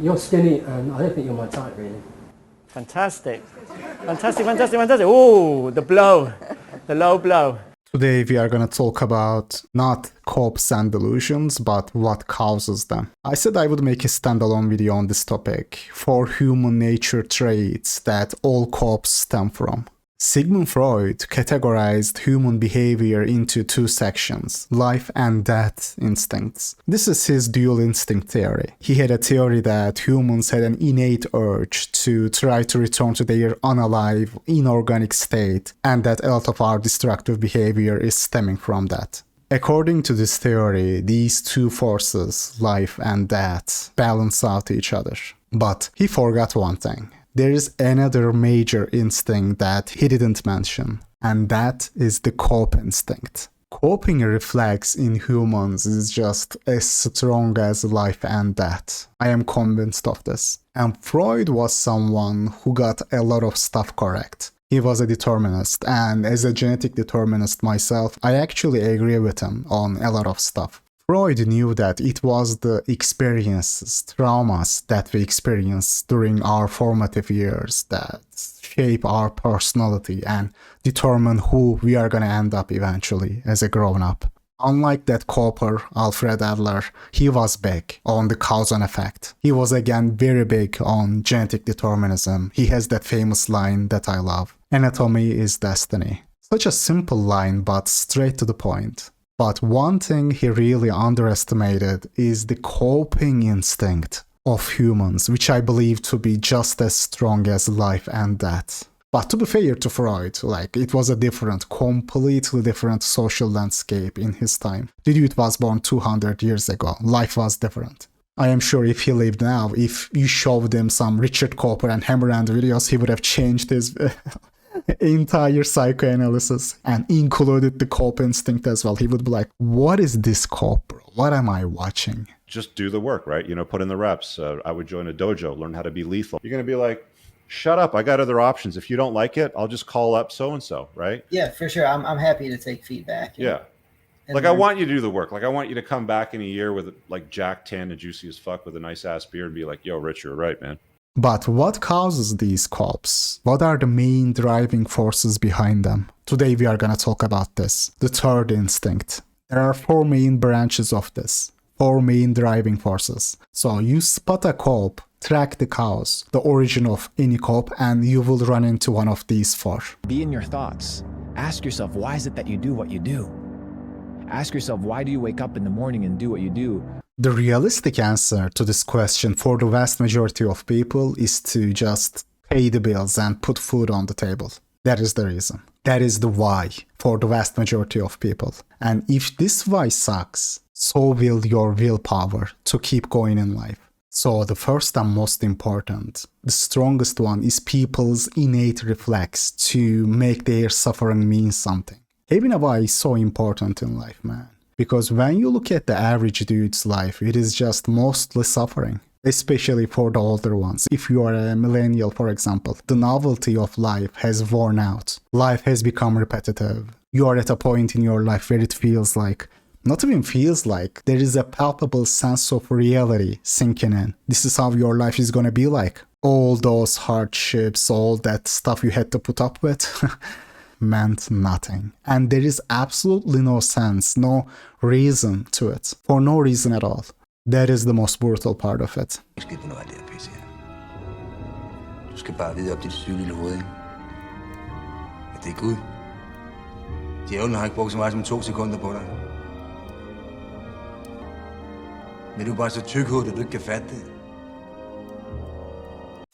You're skinny, and I don't think you're my type, really. Fantastic. Fantastic, fantastic, fantastic. Oh, the blow, the low blow. Today we are gonna talk about not copes and delusions, but what causes them. I said I would make a standalone video on this topic, 4 human nature traits that all copes stem from. Sigmund Freud categorized human behavior into 2 sections, life and death instincts. This is his dual instinct theory. He had a theory that humans had an innate urge to try to return to their unalive, inorganic state, and that a lot of our destructive behavior is stemming from that. According to this theory, these 2 forces, life and death, balance out each other. But he forgot one thing. There is another major instinct that he didn't mention, and that is the cope instinct. Coping reflex in humans is just as strong as life and death. I am convinced of this. And Freud was someone who got a lot of stuff correct. He was a determinist, and as a genetic determinist myself, I actually agree with him on a lot of stuff. Freud knew that it was the experiences, traumas that we experience during our formative years that shape our personality and determine who we are gonna end up eventually as a grown-up. Unlike that copper, Alfred Adler, he was big on the cause and effect. He was again very big on genetic determinism. He has that famous line that I love. Anatomy is destiny. Such a simple line, but straight to the point. But one thing he really underestimated is the coping instinct of humans, which I believe to be just as strong as life and death. But to be fair to Freud, it was a completely different social landscape in his time. The dude was born 200 years ago. Life was different. I am sure if he lived now, if you showed him some Richard Cooper and Hammerhand videos, he would have changed his entire psychoanalysis and included the cope instinct as well. He would be like, what is this cope, bro? What am I watching? Just do the work, right? Put in the reps. I would join a dojo, learn how to be lethal. You're going to be like, shut up, I got other options. If you don't like it, I'll just call up so-and-so, right? Yeah, for sure. I'm happy to take feedback. Yeah. I want you to do the work. I want you to come back in a year with Jack tan and juicy as fuck with a nice ass beard and be like, yo, Rich, you're right, man. But what causes these copes? What are the main driving forces behind them? Today we are gonna talk about this. The third instinct. There are 4 main branches of this. 4 main driving forces. So you spot a cope, track the cause, the origin of any cope, and you will run into one of these 4. Be in your thoughts. Ask yourself, why is it that you do what you do? Ask yourself, why do you wake up in the morning and do what you do? The realistic answer to this question for the vast majority of people is to just pay the bills and put food on the table. That is the reason. That is the why for the vast majority of people. And if this why sucks, so will your willpower to keep going in life. So the first and most important, the strongest one is people's innate reflex to make their suffering mean something. Having a why is so important in life, man. Because when you look at the average dude's life, it is just mostly suffering, especially for the older ones. If you are a millennial, for example, the novelty of life has worn out. Life has become repetitive. You are at a point in your life where it feels like, not even feels like, there is a palpable sense of reality sinking in. This is how your life is gonna be like. All those hardships, all that stuff you had to put up with. Meant nothing. And there is absolutely no sense, no reason to it. For no reason at all. That is the most brutal part of it. Du skal bare vide op dit syge lille hoved, ikke? At det er Gud. Djævlen har ikke brugt så meget som 2 sekunder på dig. Men du er bare så tykhoved, at du ikke kan fatte det.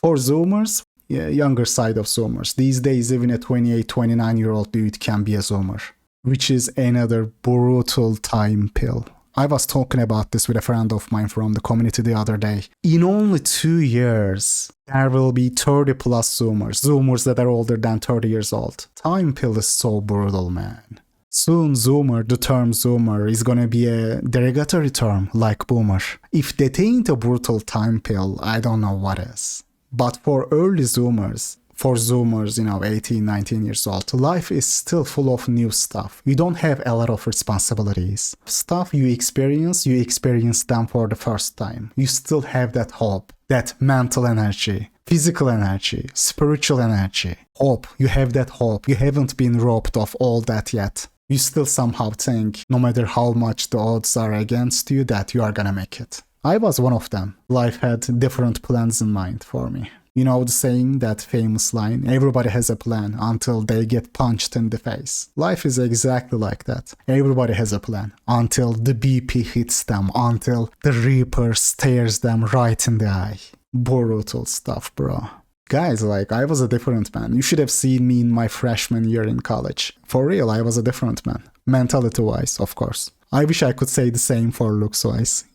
For Zoomers, younger side of Zoomers. These days, even a 28, 29-year-old dude can be a Zoomer, which is another brutal time pill. I was talking about this with a friend of mine from the community the other day. In only 2 years, there will be 30 plus Zoomers that are older than 30 years old. Time pill is so brutal, man. Soon Zoomer, the term Zoomer, is gonna be a derogatory term like Boomer. If that ain't a brutal time pill, I don't know what is. But for early Zoomers, For Zoomers, 18, 19 years old, life is still full of new stuff. You don't have a lot of responsibilities. Stuff you experience them for the first time. You still have that hope, that mental energy, physical energy, spiritual energy. Hope, you have that hope. You haven't been robbed of all that yet. You still somehow think, no matter how much the odds are against you, that you are gonna make it. I was one of them. Life had different plans in mind for me. You know the saying, that famous line, everybody has a plan until they get punched in the face. Life is exactly like that. Everybody has a plan until the BP hits them, until the Reaper stares them right in the eye. Brutal stuff, bro. Guys, I was a different man. You should have seen me in my freshman year in college. For real, I was a different man. Mentality-wise, of course. I wish I could say the same for looks-wise,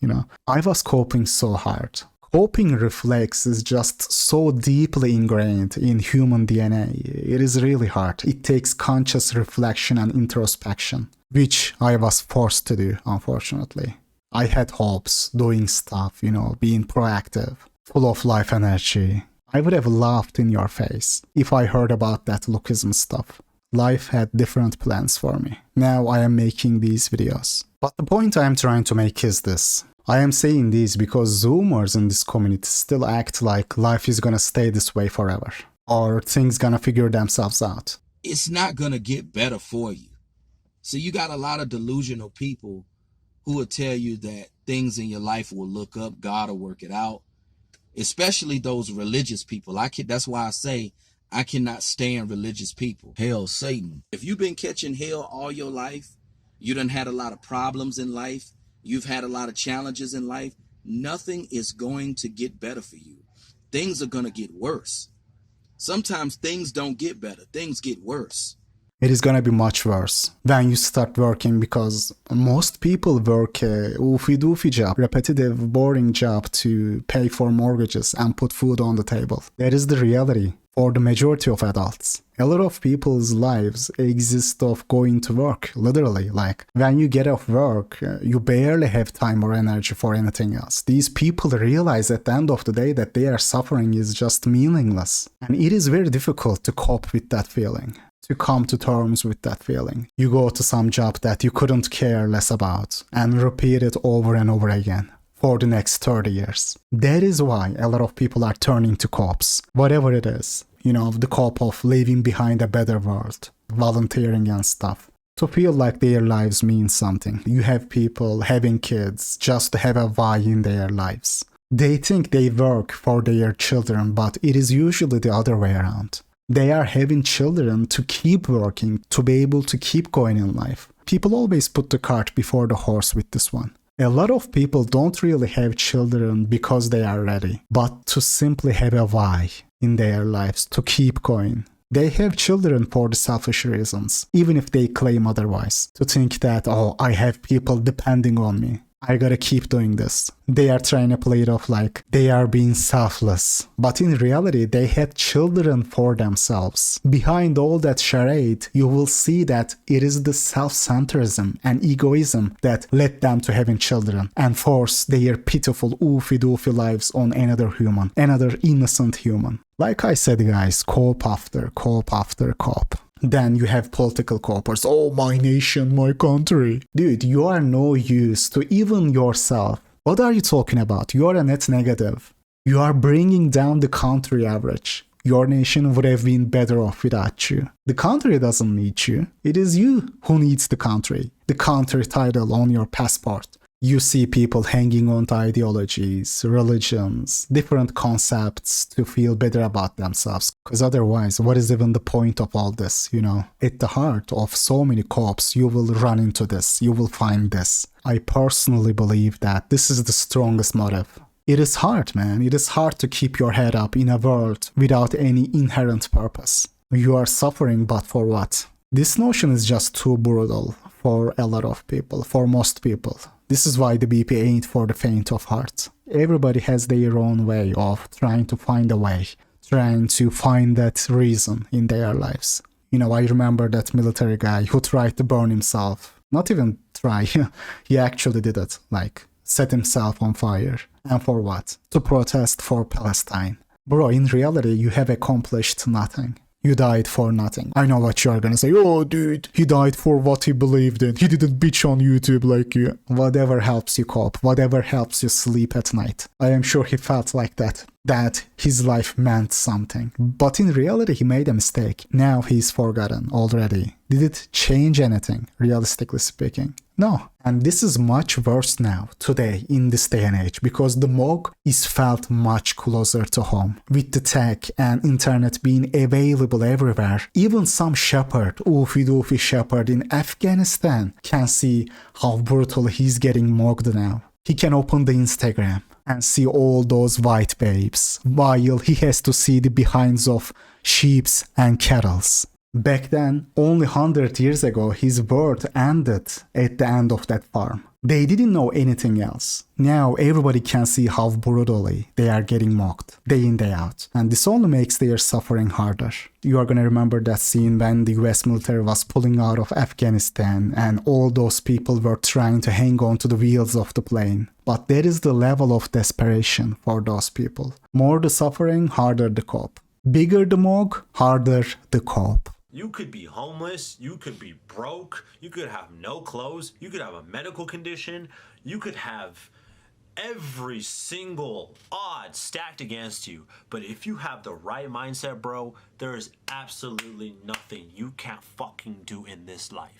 I was coping so hard. Coping reflex is just so deeply ingrained in human DNA. It is really hard. It takes conscious reflection and introspection, which I was forced to do, unfortunately. I had hopes, doing stuff, being proactive, full of life energy. I would have laughed in your face if I heard about that lookism stuff. Life had different plans for me. Now I am making these videos. But the point I am trying to make is this. I am saying this because Zoomers in this community still act like life is gonna stay this way forever. Or things gonna figure themselves out. It's not gonna get better for you. So you got a lot of delusional people who will tell you that things in your life will look up, God will work it out. Especially those religious people. That's why I say I cannot stand religious people. Hell, Satan. If you've been catching hell all your life, you done had a lot of problems in life, you've had a lot of challenges in life, nothing is going to get better for you. Things are going to get worse. Sometimes things don't get better, things get worse. It is gonna be much worse when you start working, because most people work a oofy-doofy job, repetitive, boring job to pay for mortgages and put food on the table. That is the reality for the majority of adults. A lot of people's lives exist of going to work, literally. When you get off work, you barely have time or energy for anything else. These people realize at the end of the day that their suffering is just meaningless. And it is very difficult to cope with that feeling. To come to terms with that feeling. You go to some job that you couldn't care less about and repeat it over and over again for the next 30 years. That is why a lot of people are turning to co-ops, whatever it is. The co-op of leaving behind a better world, volunteering and stuff. To feel like their lives mean something. You have people having kids just to have a why in their lives. They think they work for their children, but it is usually the other way around. They are having children to keep working, to be able to keep going in life. People always put the cart before the horse with this one. A lot of people don't really have children because they are ready, but to simply have a why in their lives, to keep going. They have children for the selfish reasons, even if they claim otherwise. To think that, I have people depending on me. I gotta keep doing this. They are trying to play it off like they are being selfless. But in reality, they had children for themselves. Behind all that charade, you will see that it is the self-centerism and egoism that led them to having children and force their pitiful oofy-doofy lives on another human, another innocent human. Like I said, guys, co-op after co-op after co-op. Then you have political co-ops. Oh, my nation, my country. Dude, you are no use to even yourself. What are you talking about? You are a net negative. You are bringing down the country average. Your nation would have been better off without you. The country doesn't need you. It is you who needs the country. The country title on your passport. You see people hanging on to ideologies, religions, different concepts to feel better about themselves. Because otherwise, what is even the point of all this, At the heart of so many co-ops, you will run into this. You will find this. I personally believe that this is the strongest motive. It is hard, man. It is hard to keep your head up in a world without any inherent purpose. You are suffering, but for what? This notion is just too brutal for a lot of people, for most people. This is why the BP ain't for the faint of heart. Everybody has their own way of trying to find a way, trying to find that reason in their lives. I remember that military guy who tried to burn himself. Not even try, he actually did it, set himself on fire. And for what? To protest for Palestine. Bro, in reality, you have accomplished nothing. You died for nothing. I know what you're gonna say. Oh, dude, he died for what he believed in. He didn't bitch on YouTube like you. Whatever helps you cope, whatever helps you sleep at night. I am sure he felt like that. That his life meant something. But in reality, he made a mistake. Now he's forgotten already. Did it change anything, realistically speaking? No. And this is much worse now, today, in this day and age, because the Mog is felt much closer to home. With the tech and internet being available everywhere, even some shepherd, oofy doofy shepherd in Afghanistan, can see how brutal he's getting mogged now. He can open the Instagram and see all those white babes, while he has to see the behinds of sheeps and cattles. Back then, only 100 years ago, his world ended at the end of that farm. They didn't know anything else. Now everybody can see how brutally they are getting mocked, day in, day out. And this only makes their suffering harder. You are gonna remember that scene when the US military was pulling out of Afghanistan and all those people were trying to hang on to the wheels of the plane. But that is the level of desperation for those people. More the suffering, harder the cope. Bigger the Mog, harder the cope. You could be homeless, you could be broke, you could have no clothes, you could have a medical condition, you could have every single odd stacked against you. But if you have the right mindset, bro, there is absolutely nothing you can't fucking do in this life.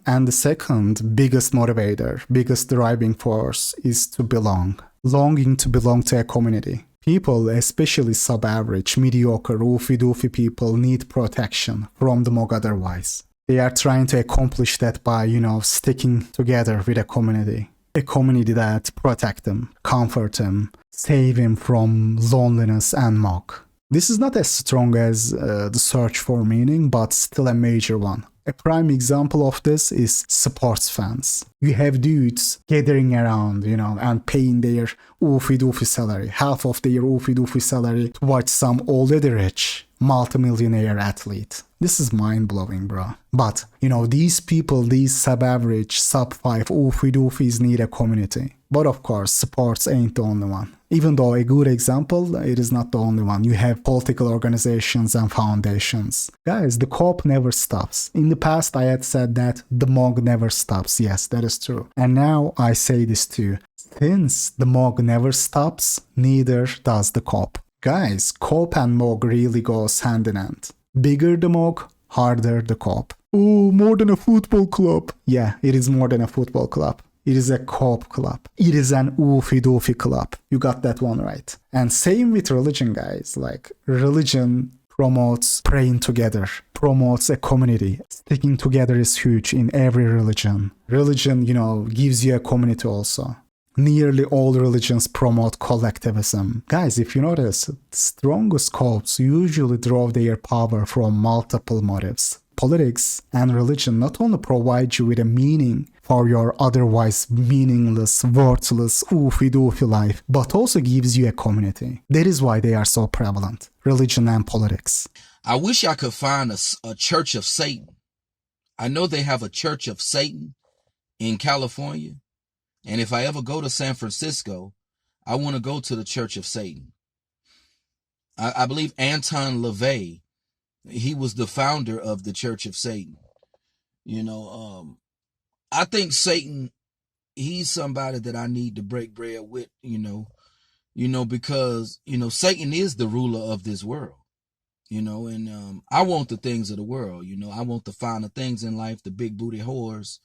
And the second biggest motivator, biggest driving force is to belong. Longing to belong to a community. People, especially sub-average, mediocre, oofy-doofy people, need protection from the Mog otherwise. They are trying to accomplish that by, sticking together with a community. A community that protect them, comfort them, save him from loneliness and Mog. This is not as strong as the search for meaning, but still a major one. A prime example of this is sports fans. You have dudes gathering around, and paying their oofy-doofy salary, half of their oofy-doofy salary to watch some already rich, multimillionaire athlete. This is mind-blowing, bro. But, these people, these sub-average, sub-5 oofy-doofies need a community. But of course, sports ain't the only one. Even though a good example, it is not the only one. You have political organizations and foundations. Guys, the cope never stops. In the past, I had said that the Mog never stops. Yes, that is true. And now I say this too. Since the Mog never stops, neither does the cope. Guys, cope and Mog really goes hand in hand. Bigger the Mog, harder the cope. Oh, more than a football club. Yeah, it is more than a football club. It is a cope club. It is an oofy-doofy club. You got that one right. And same with religion, guys. Like, religion promotes praying together, promotes a community. Sticking together is huge in every religion. Religion, gives you a community also. Nearly all religions promote collectivism. Guys, if you notice, strongest copes usually draw their power from multiple motives. Politics and religion not only provide you with a meaning for your otherwise meaningless, worthless, oofy-doofy life, but also gives you a community. That is why they are so prevalent, religion and politics. I wish I could find a church of Satan. I know they have a church of Satan in California. And if I ever go to San Francisco, I want to go to the church of Satan. I believe Anton LaVey, he was the founder of the Church of Satan. I think Satan, he's somebody that I need to break bread with, because, Satan is the ruler of this world, and I want the things of the world, I want the finer things in life, the big booty whores.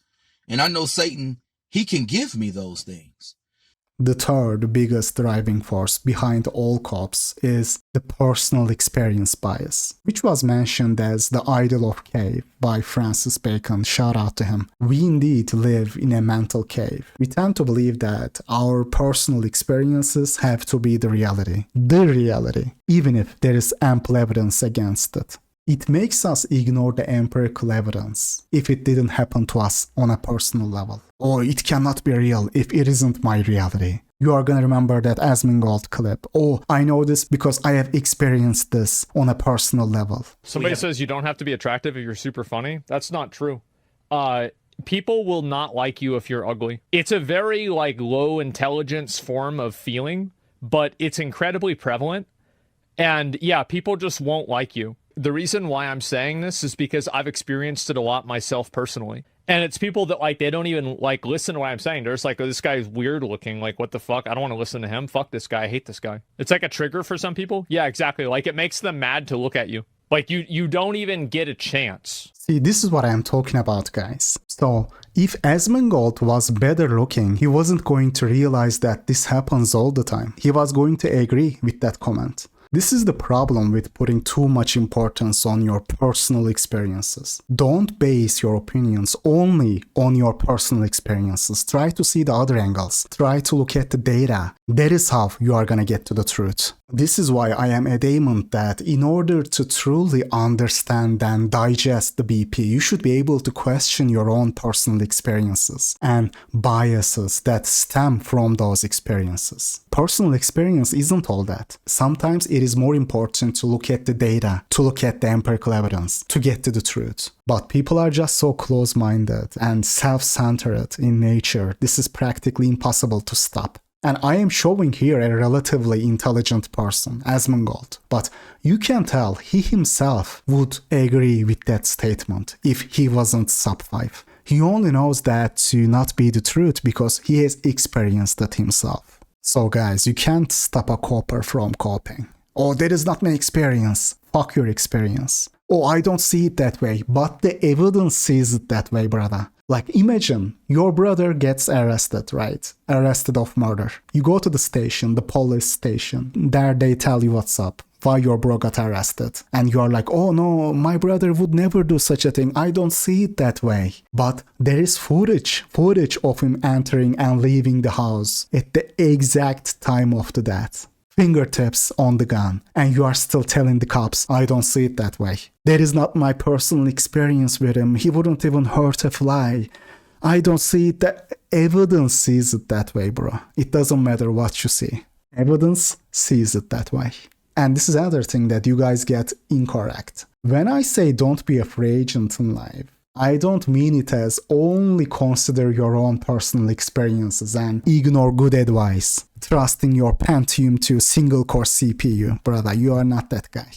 And I know Satan, he can give me those things. The third biggest driving force behind all cops is the personal experience bias, which was mentioned as the idol of cave by Francis Bacon. Shout out to him. We indeed live in a mental cave. We tend to believe that our personal experiences have to be the reality, even if there is ample evidence against it. It makes us ignore the empirical evidence if it didn't happen to us on a personal level. Or it cannot be real if it isn't my reality. You are gonna remember that Asmongold clip. Oh, I know this because I have experienced this on a personal level. Somebody says you don't have to be attractive if you're super funny. That's not true. People will not like you if you're ugly. It's a very low intelligence form of feeling, but it's incredibly prevalent. And yeah, people just won't like you. The reason why I'm saying this is because I've experienced it a lot myself personally. And it's people that they don't even listen to what I'm saying. They're just oh, this guy's weird looking. What the fuck? I don't want to listen to him. Fuck this guy. I hate this guy. It's a trigger for some people. Yeah, exactly. It makes them mad to look at you. You don't even get a chance. See, this is what I'm talking about, guys. So, if Asmongold was better looking, he wasn't going to realize that this happens all the time. He was going to agree with that comment. This is the problem with putting too much importance on your personal experiences. Don't base your opinions only on your personal experiences. Try to see the other angles. Try to look at the data. That is how you are gonna get to the truth. This is why I am adamant that in order to truly understand and digest the BP, you should be able to question your own personal experiences and biases that stem from those experiences. Personal experience isn't all that. Sometimes it is more important to look at the data, to look at the empirical evidence, to get to the truth. But people are just so close-minded and self-centered in nature, this is practically impossible to stop. And I am showing here a relatively intelligent person, Asmongold, but you can tell he himself would agree with that statement if he wasn't sub 5. He only knows that to not be the truth because he has experienced it himself. So guys, you can't stop a copper from coping. Oh, that is not my experience. Fuck your experience. Oh, I don't see it that way, but the evidence sees it that way, brother. Imagine your brother gets arrested, right? Arrested of murder. You go to the station, the police station. There they tell you what's up, why your bro got arrested. And you're like, oh no, my brother would never do such a thing. I don't see it that way. But there is footage of him entering and leaving the house at the exact time of the death. Fingertips on the gun, and you are still telling the cops, I don't see it that way. That is not my personal experience with him. He wouldn't even hurt a fly. I don't see it. The evidence sees it that way, bro. It doesn't matter what you see. Evidence sees it that way. And this is another thing that you guys get incorrect. When I say don't be a free agent in life, I don't mean it as only consider your own personal experiences and ignore good advice. Trusting your Pentium 2 single-core CPU, brother, you are not that guy.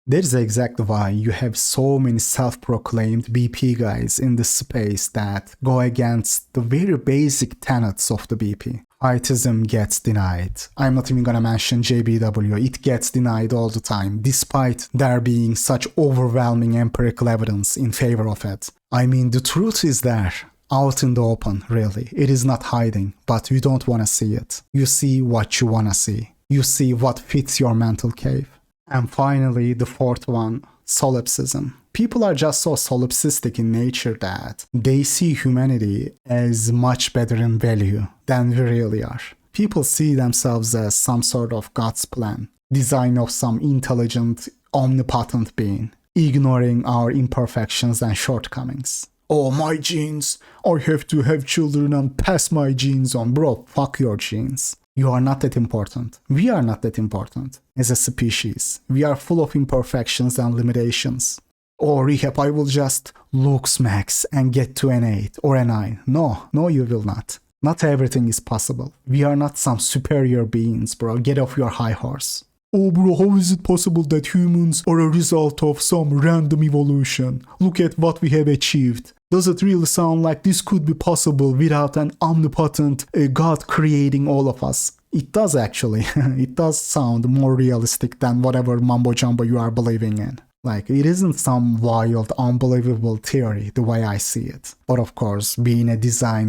That is exactly why you have so many self-proclaimed BP guys in this space that go against the very basic tenets of the BP. Heightism gets denied. I'm not even gonna mention JBW, it gets denied all the time, despite there being such overwhelming empirical evidence in favor of it. I mean, the truth is there, out in the open, really. It is not hiding, but you don't wanna see it. You see what you wanna see. You see what fits your mental cave. And finally, the fourth one, solipsism. People are just so solipsistic in nature that they see humanity as much better in value than we really are. People see themselves as some sort of God's plan, design of some intelligent, omnipotent being, ignoring our imperfections and shortcomings. Oh, my genes, I have to have children and pass my genes on. Bro, fuck your genes. You are not that important. We are not that important as a species. We are full of imperfections and limitations. Oh, Rehab, I will just looks max and get to an 8 or a 9. No, you will not. Not everything is possible. We are not some superior beings, bro. Get off your high horse. Oh, bro, how is it possible that humans are a result of some random evolution? Look at what we have achieved. Does it really sound like this could be possible without an omnipotent God creating all of us? It does actually. It does sound more realistic than whatever mumbo jumbo you are believing in. Like, it isn't some wild, unbelievable theory the way I see it. But of course, being a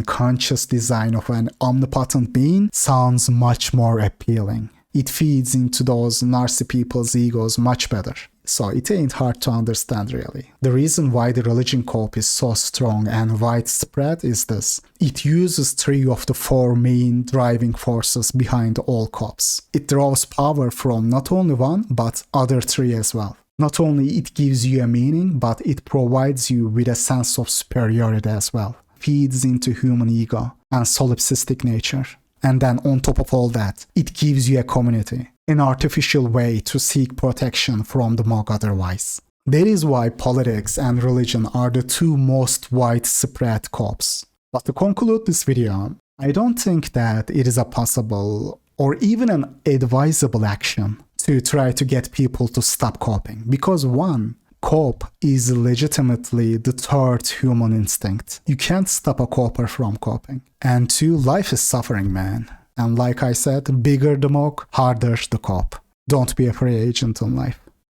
conscious design of an omnipotent being sounds much more appealing. It feeds into those narcissistic people's egos much better. So it ain't hard to understand really. The reason why the religion cop is so strong and widespread is this. It uses 3 of the 4 main driving forces behind all cops. It draws power from not only one, but other 3 as well. Not only it gives you a meaning, but it provides you with a sense of superiority as well. Feeds into human ego and solipsistic nature. And then on top of all that, it gives you a community, an artificial way to seek protection from the mob otherwise. That is why politics and religion are the 2 most widespread cops. But to conclude this video, I don't think that it is a possible or even an advisable action to try to get people to stop coping. Because 1, cope is legitimately the 3rd human instinct. You can't stop a coper from coping. And 2, life is suffering, man. And like I said, bigger the mock, harder the cop. Don't be a free agent in life.